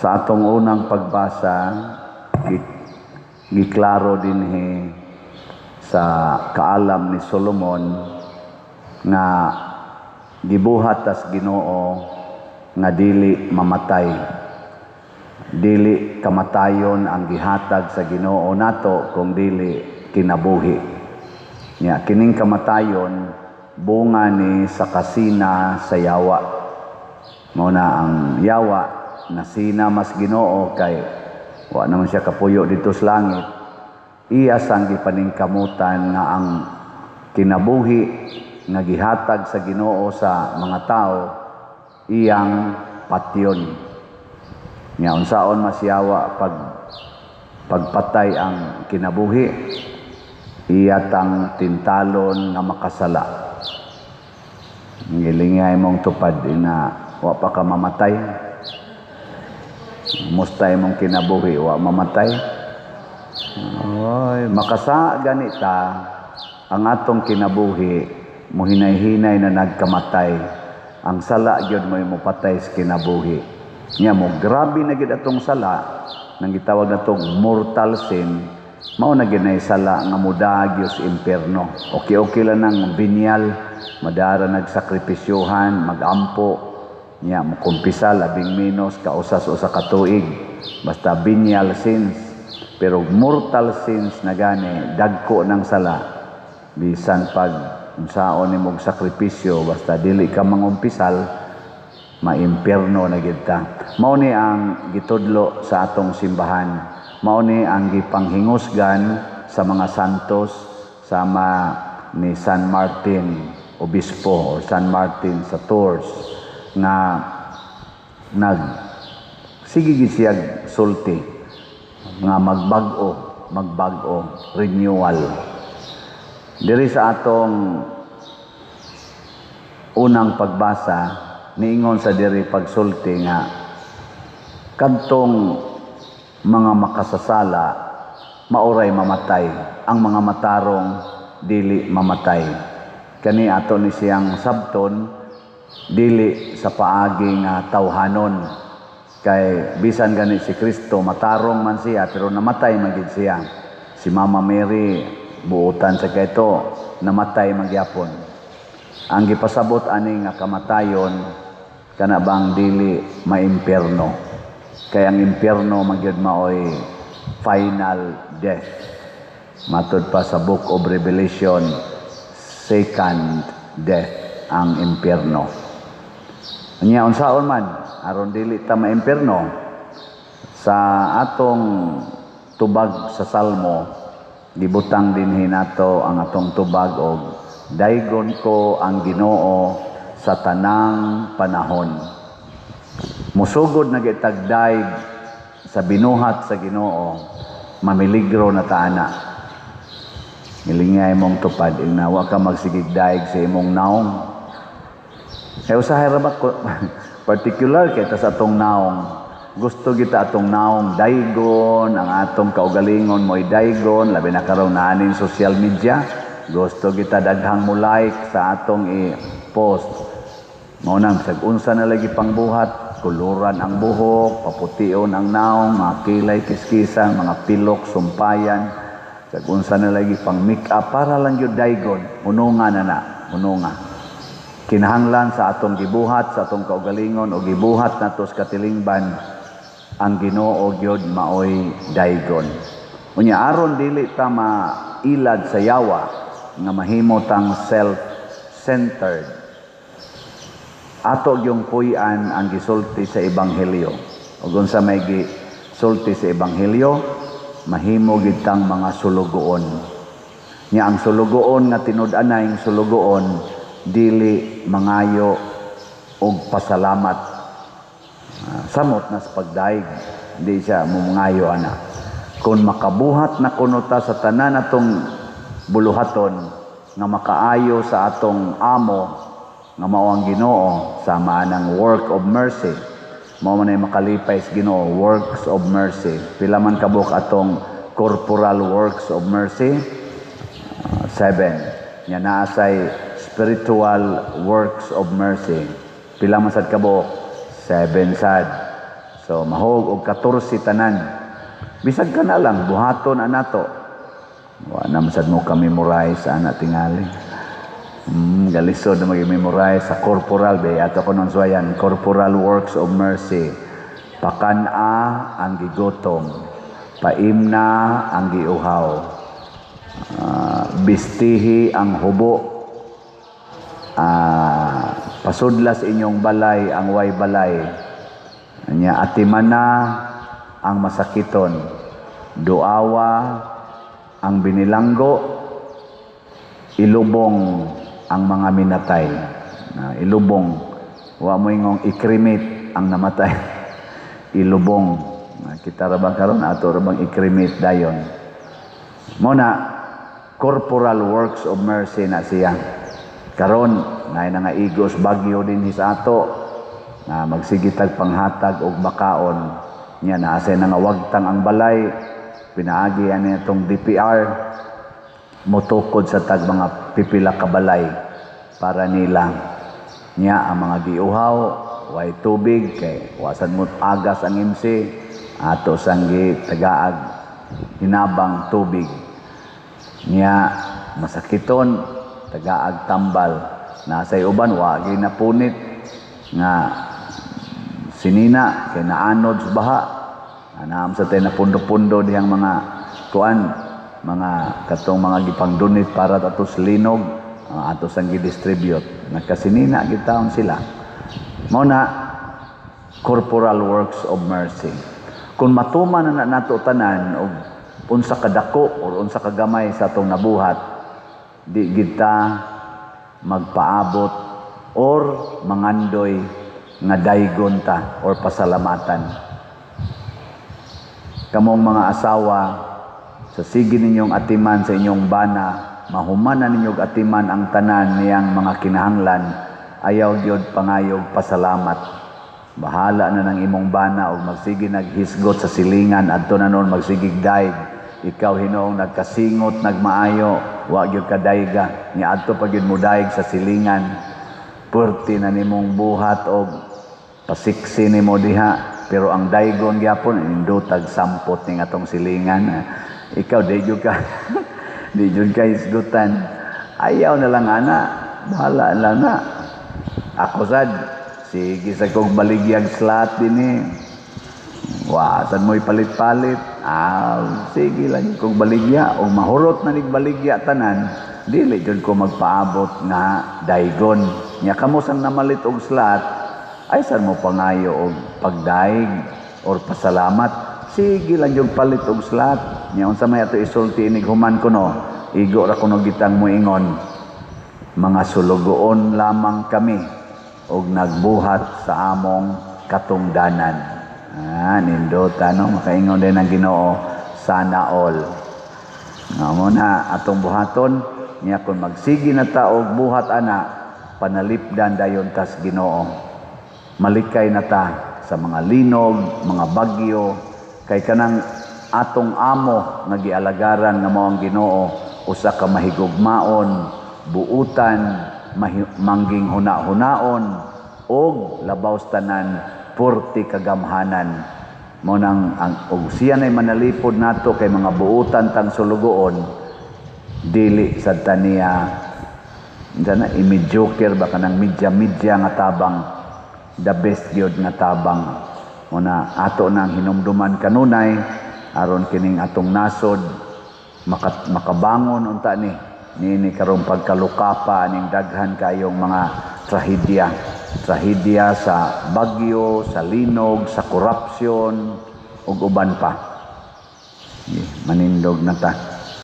Sa atong unang pagbasa, giklaro dinhi sa kaalam ni Solomon nga gibuhat tas Ginoo nga dili mamatay. Dili kamatayon ang gihatag sa Ginoo nato kung dili kinabuhi. Nya kining kamatayon bunga ni sa kasina sa yawa. Mao na ang yawa nasina mas Ginoo kay wa naman siya kapuyo dito sa langit. Iya sang gipaningkamutan nga ang kinabuhi nga gihatag sa Ginoo sa mga tao iyang patyon. Nya unsaon masyawa pagpatay ang kinabuhi, iyatang tintalon nga makasala. Ngilingay mong tupad na wa pa ka mamatay. Mustay mong kinabuhi wa mamatay. Oy, makasa ganita ang atong kinabuhi muhinay-hinay na nagkamatay. Ang sala gyud mo patay sa kinabuhi. Nya mo grabe na gid atong sala nang gitawag natong mortal sin. Mao na ginay sala nga mudagyo sa impierno. Okay lang nang binyal, madara nagsakripisyohan, magampo. Nya mo kumpisa labing menos kausas usa ka tuig. Basta binyal sins. Pero mortal sins na gani dagko ng sala. Bisan pag unsaon nimong sakripisyo basta dili ka mangumpisal, maimpierno na gid ta. Mao ni ang gitudlo sa atong simbahan. Mao ni ang gipanghingusgan sa mga santos sama ni San Martin Obispo o San Martin sa Tours nga sige gid siya sulti nga magbag-o renewal. Diri sa atong unang pagbasa niingon sa diri pagsulti nga kadtong mga makasasala mauray mamatay, ang mga matarong dili mamatay. Kani ato ni siyang sabton dili sa paagi nga tawhanon kay bisan gani si Kristo matarong man siya pero namatay man gid siya. Si Mama Mary buutan sa kayto namatay man gyapon. Ang gipasabot ani nga kamatayon kana bang dili maimpierno. Kay ang impierno man gyud maoy final death. Matud pa sa Book of Revelation, second death ang impierno. Nya unsaon man aron dili ta maimpierno sa atong tubag sa Salmo gibutang dinhi nato ang atong tubag og daygon ko ang Ginoo sa tanang panahon. Musugod na gitag daig sa binuhat sa Ginoo, mamiligro na taana. Ngilingay mong tupad na wa ka magsigig daig sa imong naong. Kaya usahay rabat ko particular kay ta sa atong naong. Gusto kita atong naong daygon, ang atong kaugalingon mo'y daygon, labi na karon naaning social media. Gusto kita daghang mo like sa atong i-post. Mao nang sag-unsa na lagi pangbuhat, kuluran ang buhok, papution ang naong, mga kilay kiskisan, mga pilok, sumpayan. Sag-unsa na lagi pang make-up para lang yun daygon. Ununga na, ununga. Kinahanglan sa atong gibuhat, sa atong kaugalingon, o gibuhat na to sa katilingban, ang Ginoo gyud maoy daygon. Unya aron dili ta mailad sa yawa nga mahimo tang self-centered. Ato yung puy-an ang gisulti sa ebanghelyo. Ug unsa may gisulti sa ebanghelyo, mahimo gid tang mga sulugoon. Nya ang sulugoon nga tinud-anay ang sulugoon dili mangayo og pasalamat. Samot na sa pagdaig, di siya mumangayo ana. Kung makabuhat na kuno ta sa tanan atong buluhaton nga makaayo sa atong amo nga mao ang Ginoo sama ng work of mercy. Mao man ay makalipay sa Ginoo, works of mercy. Pila man kabuk atong corporal works of mercy? 7. Nya naasay spiritual works of mercy. Pila man sad kabuk? 7 sad. So mahog og 14 tanan. Bisag ka na lang buhaton anato. Wa na masad mo ka memorize ana tingali. Galisod na mag-memorize sa corporal bay ato ko nun suwayan, corporal works of mercy. Pakana ang gigotom, paimna ang giuhaw, bistihi ang hubo, pasudlas inyong balay ang way balay, atimana ang masakiton, duawa ang binilanggo, ilubong ang mga minatay. Ilubong, wa mo ingong i-cremate ang namatay. Ilubong. Kita rabang karon ato rabang i-cremate dayon. Muna, corporal works of mercy na siya. Karon na nga igos bagyo din sa ato na magsigitag panghatag og bakaon nya na asay nga wagtang ang balay pinaagi ani itong DPR motukod sa tag mga pipila ka balay para nila nya ang mga giuhaw way tubig kay wasan mo agas ang MC ato sang tagaag hinabang tubig nya masakiton tagaag tambal nasay uban wa gyud napunit nga sinina kay naanod sa baha anam sa tay napundo-pundo dihang mga kuan mga katong mga gipangdunit para atos linog atos ang gi-distribute nagkasinina gitaon sila mao na corporal works of mercy kung matuman na nato tanan og unsa kadako or unsa kagamay sa atong nabuhat di kita magpaabot or mangandoy nga daygon ta or pasalamatan kamong mga asawa sa sige ninyong atiman sa inyong bana, mahumanan ninyong atiman ang tanan niyang mga kinahanglan, ayaw gyud pangayog pasalamat. Bahala na ng imong bana o magsige naghisgot sa silingan adto na noon magsigig daig. Ikaw Hinoong nagkasingot nagmaayo, wa gyud ka dayga, nya adto pa gyud mo daig sa silingan. Purti na nimong buhat og pasiksi nimo diha, pero ang daygon gyapon indutag sampot ning atong silingan. Ikaw di jud ka di jud ka isgutan ayaw na lang ana bahala lang na ako sad sige sa kog baligyag slot dinhi wasan mo ipalit-palit sige lang kog baligya o mahurot na nig baligya tanan dili jud ko magpaabot nga daygon nya kamo sang namalit og slot ay san mo pangayo og pagdaig or pasalamat sige lang yung palit og slot. Nya unsa may ato isulti inig human kuno, igo ra kuno gitang moingon. Mga sulugoon lamang kami og nagbuhat sa among katungdanan. Nindot ano makaingon din ang Ginoo sana all. Ngamo na atong buhaton nya kun magsigi na ta og buhat ana panalipdan dayon tas Ginoo. Malikay na ta sa mga linog, mga bagyo kay kanang atong amo nga gialagaran nga mao ang Ginoo usa ka mahigugmaon buutan mangging huna-hunaon og labaw tanan purti kagamhanan mo nang ang og siya nay manalipod nato kay mga buutan tang sulugoon dili sad taniya dana imidjoker ba kanang midya nga tabang the best gyud nga tabang muna ato nang hinumduman kanunay aron kining atong nasod makabangon unta ni karong pagkalukapa ning daghan kayong mga trahedya sa bagyo, sa linog, sa korupsyon ug uban pa manindog na ta.